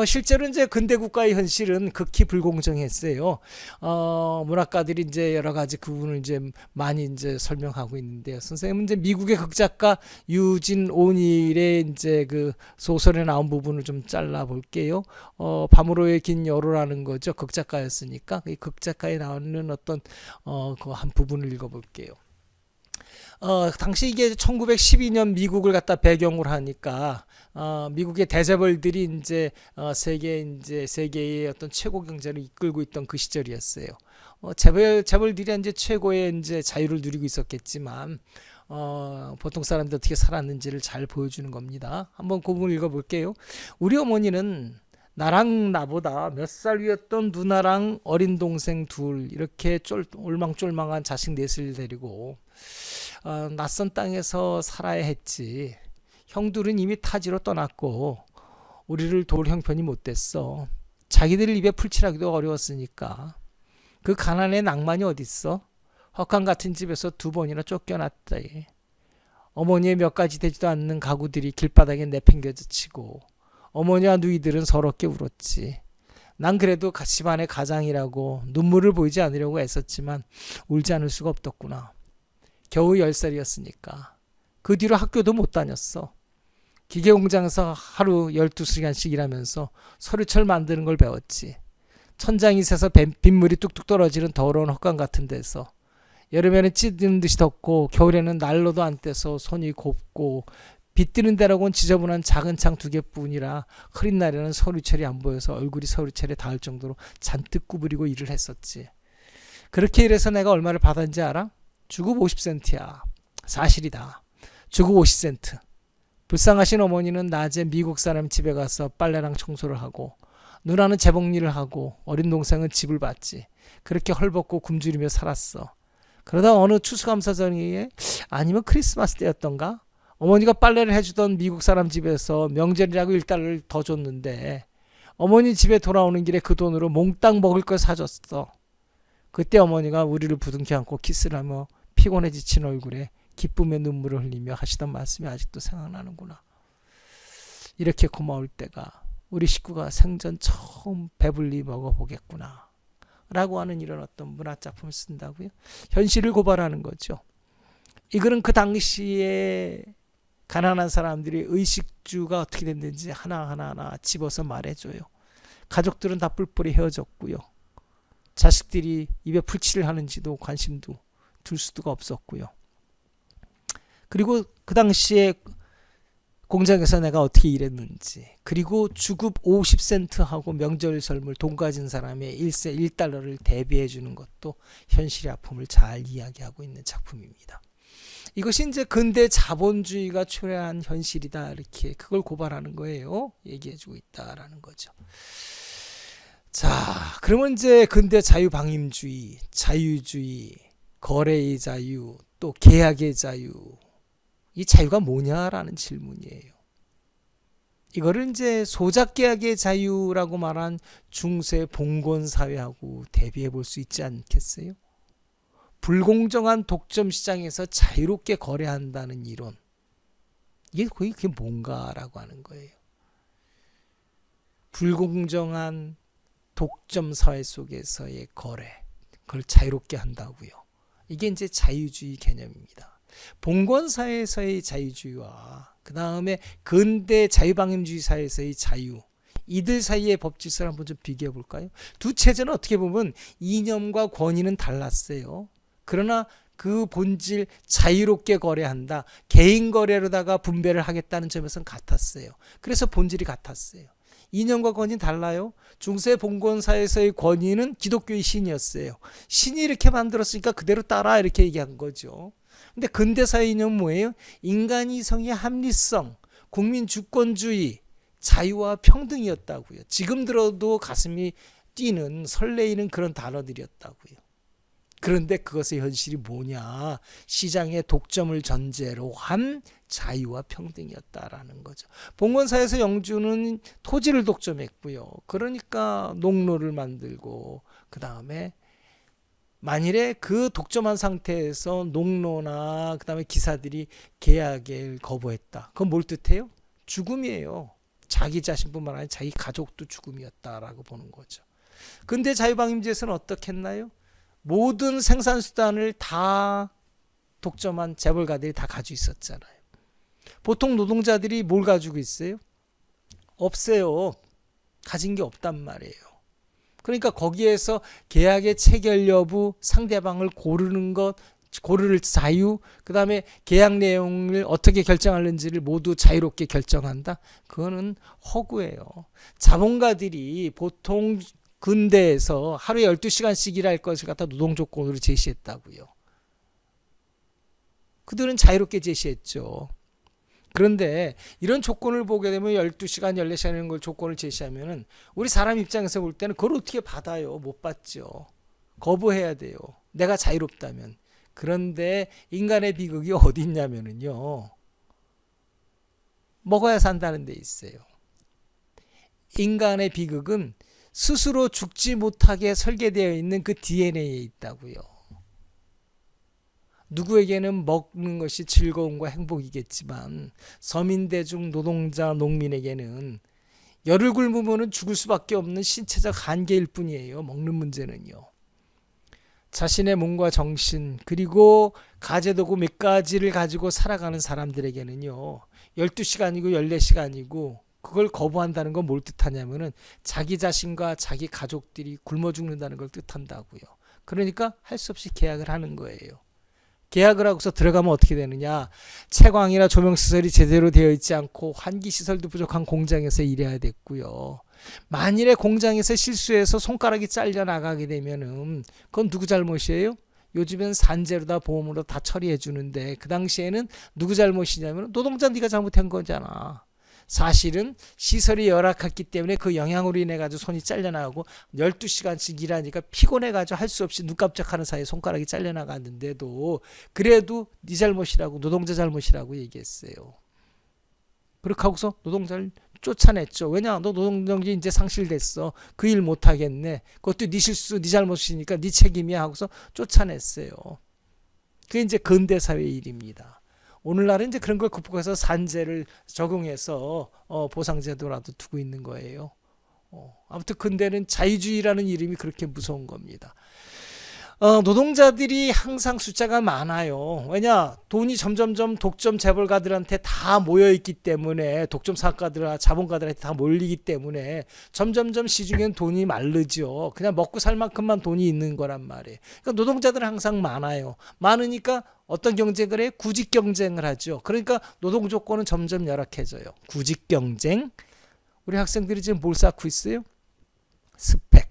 실제로 이제 근대 국가의 현실은 극히 불공정했어요. 문학가들이 이제 여러 가지 그 부분을 이제 많이 이제 설명하고 있는데요. 선생님은 이제 미국의 극작가 유진 오닐의 이제 그 소설에 나온 부분을 좀 잘라 볼게요. 밤으로의 긴 여로라는 거죠. 극작가였으니까 이 극작가에 나오는 어떤 그 한 부분을 읽어볼게요. 당시 이게 1912년 미국을 갖다 배경으로 하니까 미국의 대재벌들이 이제 세계의 어떤 최고 경제를 이끌고 있던 그 시절이었어요. 재벌들이 이제 최고의 이제 자유를 누리고 있었겠지만 보통 사람들 어떻게 살았는지를 잘 보여주는 겁니다. 한번 그 부분 읽어볼게요. 우리 어머니는 나랑 나보다 몇 살 위였던 누나랑 어린 동생 둘 이렇게 올망졸망한 자식 넷을 데리고 낯선 땅에서 살아야 했지. 형들은 이미 타지로 떠났고 우리를 도울 형편이 못 됐어. 자기들 입에 풀칠하기도 어려웠으니까. 그 가난의 낭만이 어딨어? 헛간 같은 집에서 2번이나 쫓겨났다. 어머니의 몇 가지 되지도 않는 가구들이 길바닥에 내팽겨치고 어머니와 누이들은 서럽게 울었지. 난 그래도 집안의 가장이라고 눈물을 보이지 않으려고 애썼지만 울지 않을 수가 없었구나. 겨우 10살이었으니까. 그 뒤로 학교도 못 다녔어. 기계공장에서 하루 12시간씩 일하면서 서류철 만드는 걸 배웠지. 천장이 새서 빗물이 뚝뚝 떨어지는 더러운 헛간 같은 데서 여름에는 찌드는 듯이 덥고 겨울에는 난로도 안 떼서 손이 곱고 빛 뜨는 데라고는 지저분한 작은 창 2개뿐이라 흐린 날에는 서류철이 안 보여서 얼굴이 서류철에 닿을 정도로 잔뜩 구부리고 일을 했었지. 그렇게 일해서 내가 얼마를 받았는지 알아? 주급 50센트야. 사실이다. 주급 50센트. 불쌍하신 어머니는 낮에 미국 사람 집에 가서 빨래랑 청소를 하고 누나는 재봉일을 하고 어린 동생은 집을 봤지. 그렇게 헐벗고 굶주리며 살았어. 그러다 어느 추수감사절에 아니면 크리스마스 때였던가 어머니가 빨래를 해주던 미국 사람 집에서 명절이라고 1달러를 더 줬는데 어머니 집에 돌아오는 길에 그 돈으로 몽땅 먹을 걸 사줬어. 그때 어머니가 우리를 부둥켜 안고 키스를 하며 피곤해 지친 얼굴에 기쁨의 눈물을 흘리며 하시던 말씀이 아직도 생각나는구나. 이렇게 고마울 때가 우리 식구가 생전 처음 배불리 먹어보겠구나 라고 하는 이런 어떤 문화작품을 쓴다고요. 현실을 고발하는 거죠. 이 글은 그 당시에 가난한 사람들이 의식주가 어떻게 됐는지 하나하나 집어서 말해줘요. 가족들은 다 뿔뿔이 헤어졌고요. 자식들이 입에 풀칠을 하는지도 관심도 둘 수가 없었고요. 그리고 그 당시에 공장에서 내가 어떻게 일했는지, 그리고 주급 50센트하고 명절 선물 돈 가진 사람의 1달러를 대비해 주는 것도 현실의 아픔을 잘 이야기하고 있는 작품입니다. 이것이 이제 근대 자본주의가 초래한 현실이다, 이렇게 그걸 고발하는 거예요. 얘기해주고 있다라는 거죠. 자, 그러면 이제 근대 자유방임주의, 자유주의, 거래의 자유, 또 계약의 자유, 이 자유가 뭐냐라는 질문이에요. 이거를 이제 소작계약의 자유라고 말한 중세 봉건 사회하고 대비해 볼 수 있지 않겠어요? 불공정한 독점 시장에서 자유롭게 거래한다는 이론, 이게 거의 그게 뭔가라고 하는 거예요. 불공정한 독점 사회 속에서의 거래, 그걸 자유롭게 한다고요. 이게 이제 자유주의 개념입니다. 봉건 사회에서의 자유주의와 그 다음에 근대 자유방임주의 사회에서의 자유, 이들 사이의 법 질서를 한번 좀 비교해 볼까요? 두 체제는 어떻게 보면 이념과 권위는 달랐어요. 그러나 그 본질, 자유롭게 거래한다, 개인 거래로다가 분배를 하겠다는 점에서는 같았어요. 그래서 본질이 같았어요. 이념과 권위는 달라요. 중세 봉건사에서의 권위는 기독교의 신이었어요. 신이 이렇게 만들었으니까 그대로 따라, 이렇게 얘기한 거죠. 근데 근대사의 이념은 뭐예요? 인간 이성의 합리성, 국민 주권주의, 자유와 평등이었다고요. 지금 들어도 가슴이 뛰는, 설레이는 그런 단어들이었다고요. 그런데 그것의 현실이 뭐냐? 시장의 독점을 전제로 한 자유와 평등이었다라는 거죠. 봉건사에서 영주는 토지를 독점했고요. 그러니까 농로를 만들고, 그 다음에 만일에 그 독점한 상태에서 농로나 그 다음에 기사들이 계약을 거부했다. 그건 뭘 뜻해요? 죽음이에요. 자기 자신뿐만 아니라 자기 가족도 죽음이었다라고 보는 거죠. 근데 자유방임제에서는 어떻게 했나요? 모든 생산수단을 다 독점한 재벌가들이 다 가지고 있었잖아요. 보통 노동자들이 뭘 가지고 있어요? 없어요. 가진 게 없단 말이에요. 그러니까 거기에서 계약의 체결 여부, 상대방을 고르는 것, 고를 자유, 그 다음에 계약 내용을 어떻게 결정하는지를 모두 자유롭게 결정한다? 그거는 허구예요. 자본가들이 보통 근대에서 하루에 12시간씩 일할 것을 갖다 노동조건으로 제시했다고요. 그들은 자유롭게 제시했죠. 그런데 이런 조건을 보게 되면 12시간, 14시간 이런 걸 조건을 제시하면은 우리 사람 입장에서 볼 때는 그걸 어떻게 받아요? 못 받죠. 거부해야 돼요. 내가 자유롭다면. 그런데 인간의 비극이 어디 있냐면은요. 먹어야 산다는 데 있어요. 인간의 비극은 스스로 죽지 못하게 설계되어 있는 그 DNA에 있다고요. 누구에게는 먹는 것이 즐거움과 행복이겠지만 서민대중 노동자 농민에게는 열을 굶으면 죽을 수밖에 없는 신체적 한계일 뿐이에요. 먹는 문제는요. 자신의 몸과 정신 그리고 가재도구 몇 가지를 가지고 살아가는 사람들에게는요. 12시간이고 14시간이고 그걸 거부한다는 건 뭘 뜻하냐면은 자기 자신과 자기 가족들이 굶어 죽는다는 걸 뜻한다고요. 그러니까 할 수 없이 계약을 하는 거예요. 계약을 하고서 들어가면 어떻게 되느냐. 채광이나 조명시설이 제대로 되어 있지 않고 환기시설도 부족한 공장에서 일해야 됐고요. 만일에 공장에서 실수해서 손가락이 잘려나가게 되면은 그건 누구 잘못이에요? 요즘엔 산재로다 보험으로 다 처리해 주는데 그 당시에는 누구 잘못이냐면 노동자 네가 잘못한 거잖아. 사실은 시설이 열악했기 때문에 그 영향으로 인해 가지고 손이 잘려나가고 12시간씩 일하니까 피곤해 가지고 할 수 없이 눈 깜짝하는 사이에 손가락이 잘려나갔는데도 그래도 네 잘못이라고 노동자 잘못이라고 얘기했어요. 그렇게 하고서 노동자를 쫓아냈죠. 왜냐? 너 노동력이 이제 상실됐어. 그 일 못하겠네. 그것도 네 실수, 네 잘못이니까 네 책임이야 하고서 쫓아냈어요. 그게 이제 근대사회의 일입니다. 오늘날은 이제 그런 걸 극복해서 산재를 적용해서 보상제도라도 두고 있는 거예요. 아무튼 근대는 자유주의라는 이름이 그렇게 무서운 겁니다. 노동자들이 항상 숫자가 많아요. 왜냐? 돈이 점점점 독점 재벌가들한테 다 모여있기 때문에 독점 사업가들이나 자본가들한테 다 몰리기 때문에 점점점 시중엔 돈이 마르죠. 그냥 먹고 살 만큼만 돈이 있는 거란 말이에요. 그러니까 노동자들은 항상 많아요. 많으니까 어떤 경쟁을 해? 구직 경쟁을 하죠. 그러니까 노동 조건은 점점 열악해져요. 구직 경쟁. 우리 학생들이 지금 뭘 쌓고 있어요? 스펙.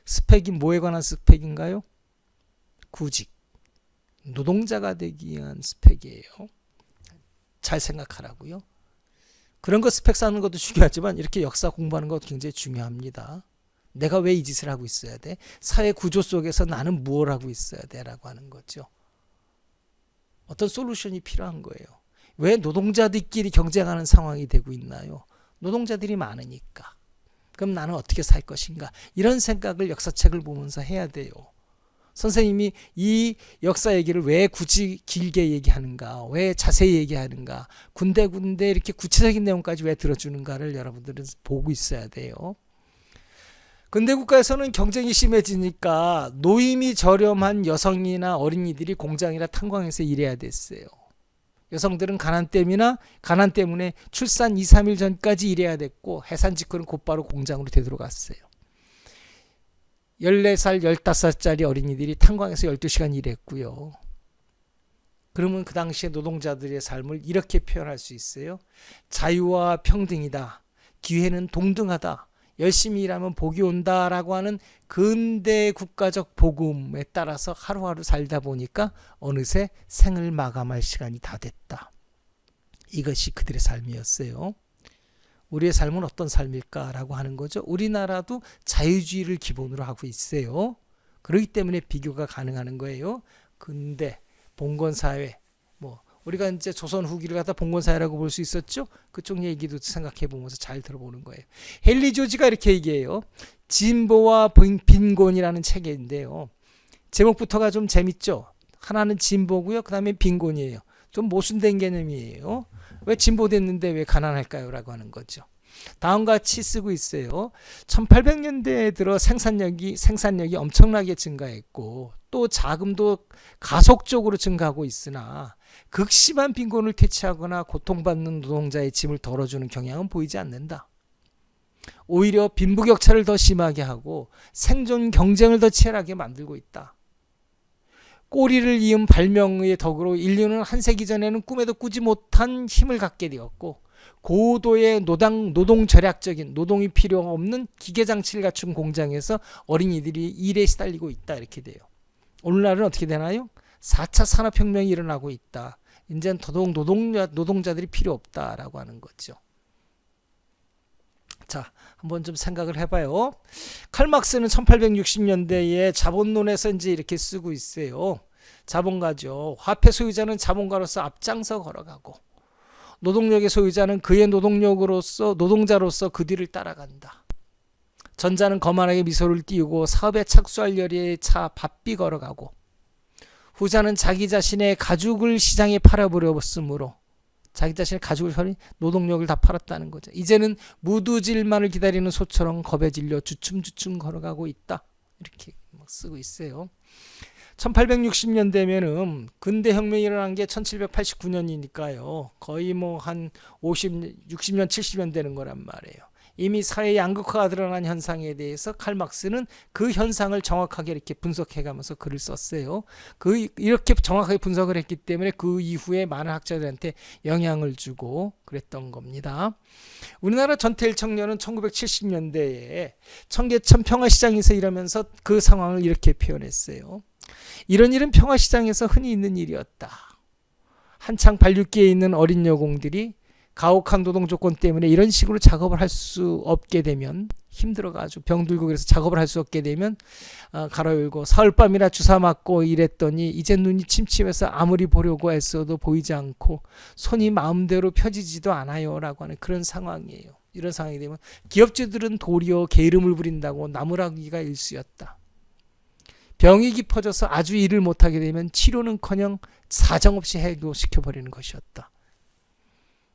스펙이 뭐에 관한 스펙인가요? 구직. 노동자가 되기 위한 스펙이에요. 잘 생각하라고요. 그런 거 스펙 쌓는 것도 중요하지만 이렇게 역사 공부하는 것도 굉장히 중요합니다. 내가 왜 이 짓을 하고 있어야 돼? 사회 구조 속에서 나는 무엇을 하고 있어야 돼? 라고 하는 거죠. 어떤 솔루션이 필요한 거예요. 왜 노동자들끼리 경쟁하는 상황이 되고 있나요? 노동자들이 많으니까. 그럼 나는 어떻게 살 것인가? 이런 생각을 역사책을 보면서 해야 돼요. 선생님이 이 역사 얘기를 왜 굳이 길게 얘기하는가? 왜 자세히 얘기하는가? 군데군데 이렇게 구체적인 내용까지 왜 들어주는가를 여러분들은 보고 있어야 돼요. 근대 국가에서는 경쟁이 심해지니까 노임이 저렴한 여성이나 어린이들이 공장이나 탄광에서 일해야 됐어요. 여성들은 가난 때문에 출산 2, 3일 전까지 일해야 됐고 해산 직후는 곧바로 공장으로 되돌아갔어요. 14살, 15살짜리 어린이들이 탄광에서 12시간 일했고요. 그러면 그 당시에 노동자들의 삶을 이렇게 표현할 수 있어요. 자유와 평등이다. 기회는 동등하다. 열심히 일하면 복이 온다라고 하는 근대 국가적 복음에 따라서 하루하루 살다 보니까 어느새 생을 마감할 시간이 다 됐다. 이것이 그들의 삶이었어요. 우리의 삶은 어떤 삶일까라고 하는 거죠. 우리나라도 자유주의를 기본으로 하고 있어요. 그렇기 때문에 비교가 가능한 거예요. 근데 봉건사회, 우리가 이제 조선 후기를 갖다 봉건사회라고 볼 수 있었죠. 그쪽 얘기도 생각해 보면서 잘 들어보는 거예요. 헨리 조지가 이렇게 얘기해요. 진보와 빈곤이라는 책인데요. 제목부터가 좀 재밌죠. 하나는 진보고요. 그 다음에 빈곤이에요. 좀 모순된 개념이에요. 왜 진보됐는데 왜 가난할까요? 라고 하는 거죠. 다음과 같이 쓰고 있어요. 1800년대에 들어 생산력이 엄청나게 증가했고 또 자금도 가속적으로 증가하고 있으나 극심한 빈곤을 퇴치하거나 고통받는 노동자의 짐을 덜어주는 경향은 보이지 않는다. 오히려 빈부격차를 더 심하게 하고 생존 경쟁을 더 치열하게 만들고 있다. 꼬리를 이은 발명의 덕으로 인류는 한 세기 전에는 꿈에도 꾸지 못한 힘을 갖게 되었고 고도의 노동 절약적인 노동이 필요 없는 기계 장치를 갖춘 공장에서 어린이들이 일에 시달리고 있다 이렇게 돼요. 오늘날은 어떻게 되나요? 4차 산업혁명이 일어나고 있다. 이제는 더더욱 노동자들이 필요 없다라고 하는 거죠. 자, 한번 좀 생각을 해봐요. 칼막스는 1860년대에 자본론에서 이제 이렇게 쓰고 있어요. 자본가죠. 화폐 소유자는 자본가로서 앞장서 걸어가고 노동력의 소유자는 그의 노동자로서 그 뒤를 따라간다. 전자는 거만하게 미소를 띄우고 사업에 착수할 열의에 차 바삐 걸어가고 후자는 자기 자신의 가죽을 시장에 팔아버렸으므로 자기 자신의 가죽을 노동력을 다 팔았다는 거죠. 이제는 무두질만을 기다리는 소처럼 겁에 질려 주춤주춤 걸어가고 있다. 이렇게 쓰고 있어요. 1860년대면은 근대혁명이 일어난 게 1789년이니까요. 거의 뭐 한 60년, 70년 되는 거란 말이에요. 이미 사회 양극화가 드러난 현상에 대해서 칼막스는 그 현상을 정확하게 이렇게 분석해가면서 글을 썼어요. 이렇게 정확하게 분석을 했기 때문에 그 이후에 많은 학자들한테 영향을 주고 그랬던 겁니다. 우리나라 전태일 청년은 1970년대에 청계천 평화시장에서 일하면서 그 상황을 이렇게 표현했어요. 이런 일은 평화시장에서 흔히 있는 일이었다. 한창 발육기에 있는 어린 여공들이 가혹한 노동 조건 때문에 이런 식으로 작업을 할 수 없게 되면 힘들어가지고 병들고 그래서 작업을 할 수 없게 되면 가로 열고 사흘밤이나 주사 맞고 이랬더니 이제 눈이 침침해서 아무리 보려고 애써도 보이지 않고 손이 마음대로 펴지지도 않아요 라고 하는 그런 상황이에요. 이런 상황이 되면 기업주들은 도리어 게으름을 부린다고 나무라기가 일쑤였다. 병이 깊어져서 아주 일을 못하게 되면 치료는커녕 사정없이 해고시켜버리는 것이었다.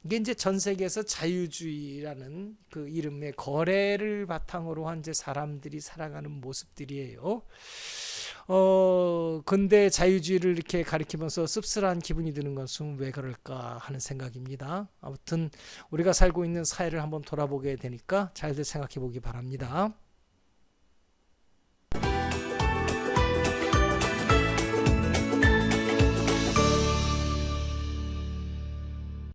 이게 이제 전 세계에서 자유주의라는 그 이름의 거래를 바탕으로 한 이제 사람들이 살아가는 모습들이에요. 근데 자유주의를 이렇게 가리키면서 씁쓸한 기분이 드는 것은 왜 그럴까 하는 생각입니다. 아무튼 우리가 살고 있는 사회를 한번 돌아보게 되니까 잘들 생각해 보기 바랍니다.